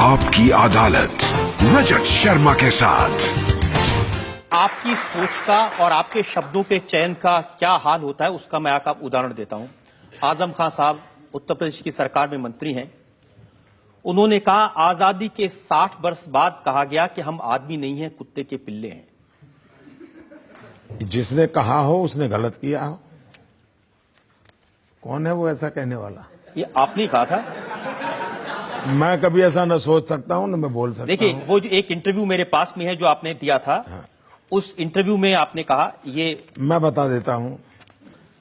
आपकी अदालत रजत शर्मा के साथ। आपकी सोच का और आपके शब्दों के चयन का क्या हाल होता है उसका मैं आपको उदाहरण देता हूं। आजम खान साहब उत्तर प्रदेश की सरकार में मंत्री हैं। उन्होंने कहा आजादी के 60 वर्ष बाद कहा गया कि हम आदमी नहीं हैं, कुत्ते के पिल्ले हैं। जिसने कहा हो उसने गलत किया हो। कौन है वो ऐसा कहने वाला? ये आपने कहा था। मैं कभी ऐसा न सोच सकता हूं न मैं बोल सकता हूं। देखिए, वो जो एक इंटरव्यू मेरे पास में है जो आपने दिया था, हाँ। उस इंटरव्यू में आपने कहा ये। मैं बता देता हूं,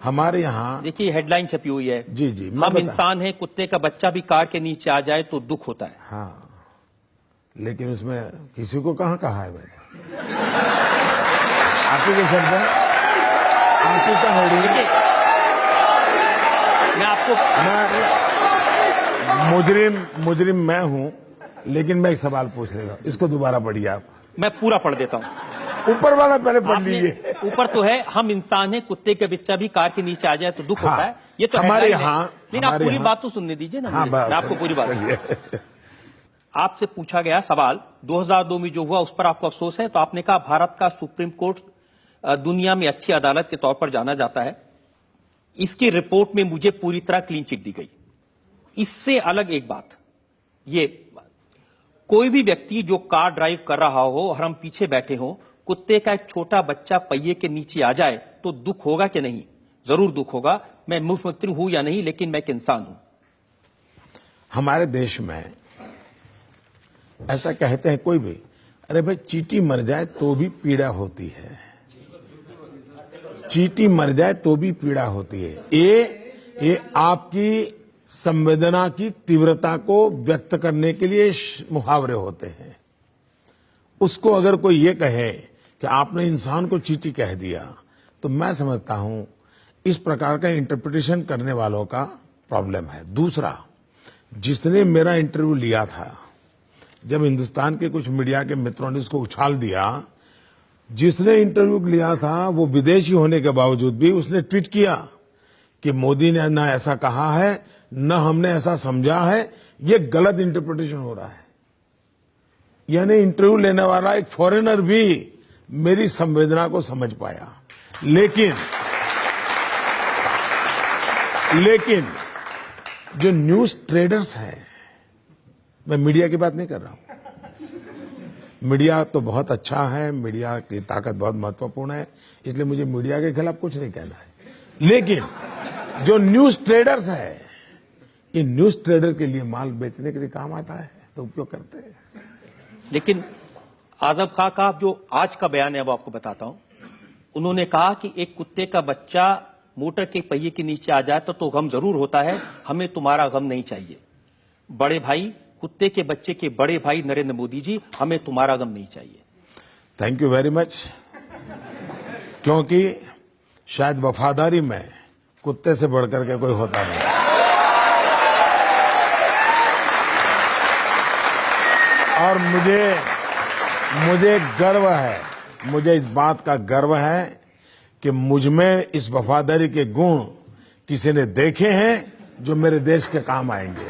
हमारे यहाँ देखिए हेडलाइन छपी हुई है, जी जी, हम इंसान हैं, कुत्ते का बच्चा भी कार के नीचे आ जाए तो दुख होता है। हाँ, लेकिन उसमें किसी को कहाँ कहा है मैंने? आपके के शब्द है, आपकी क्या हो रही है? मैं आपको मुजरिम मैं हूं, लेकिन मैं एक सवाल पूछ लेगा, इसको दोबारा पढ़िए आप। मैं पूरा पढ़ देता हूं। ऊपर वाला पहले पढ़ लीजिए। ऊपर तो है हम इंसान हैं, कुत्ते का बच्चा भी कार के नीचे आ जाए तो दुख होता है। ये तो हमारे हेडलाइन है। यहाँ, लेकिन आप पूरी बात तो सुनने दीजिए ना। मैं आपको पूरी बात, आपसे पूछा गया सवाल 2002 में जो हुआ उस पर आपको अफसोस है, तो आपने कहा भारत का सुप्रीम कोर्ट दुनिया में अच्छी अदालत के तौर पर जाना जाता है। इसकी रिपोर्ट में मुझे पूरी तरह क्लीन चिट दी गई। इससे अलग एक बात, ये कोई भी व्यक्ति जो कार ड्राइव कर रहा हो और हम पीछे बैठे हों, कुत्ते का एक छोटा बच्चा पहिए के नीचे आ जाए तो दुख होगा कि नहीं? जरूर दुख होगा। मैं मुख्यमंत्री हूं या नहीं, लेकिन मैं एक इंसान हूं। हमारे देश में ऐसा कहते हैं कोई भी, अरे भाई चींटी मर जाए तो भी पीड़ा होती है, चींटी मर जाए तो भी पीड़ा होती है। ये आपकी संवेदना की तीव्रता को व्यक्त करने के लिए मुहावरे होते हैं। उसको अगर कोई ये कहे कि आपने इंसान को चींटी कह दिया, तो मैं समझता हूं इस प्रकार का इंटरप्रिटेशन करने वालों का प्रॉब्लम है। दूसरा, जिसने मेरा इंटरव्यू लिया था, जब हिंदुस्तान के कुछ मीडिया के मित्रों ने इसको उछाल दिया, जिसने इंटरव्यू लिया था वो विदेशी होने के बावजूद भी उसने ट्वीट किया कि मोदी ने ना ऐसा कहा है, न हमने ऐसा समझा है, ये गलत इंटरप्रिटेशन हो रहा है। यानी इंटरव्यू लेने वाला एक फॉरेनर भी मेरी संवेदना को समझ पाया। लेकिन जो न्यूज ट्रेडर्स हैं, मैं मीडिया की बात नहीं कर रहा हूं। मीडिया तो बहुत अच्छा है, मीडिया की ताकत बहुत महत्वपूर्ण है, इसलिए मुझे मीडिया के खिलाफ कुछ नहीं कहना है। लेकिन जो न्यूज ट्रेडर्स है, ये न्यूज ट्रेडर के लिए माल बेचने के लिए काम आता है तो उपयोग करते हैं। लेकिन आजम खान का जो आज का बयान है वो आपको बताता हूं। उन्होंने कहा कि एक कुत्ते का बच्चा मोटर के पहिए के नीचे आ जाए तो गम जरूर होता है, हमें तुम्हारा गम नहीं चाहिए। बड़े भाई, कुत्ते के बच्चे के बड़े भाई नरेंद्र मोदी जी, हमें तुम्हारा गम नहीं चाहिए। Thank you very much. क्योंकि शायद वफादारी में कुत्ते से बढ़कर के कोई होता नहीं। और मुझे गर्व है, मुझे इस बात का गर्व है कि मुझ में इस वफादारी के गुण किसी ने देखे हैं जो मेरे देश के काम आएंगे।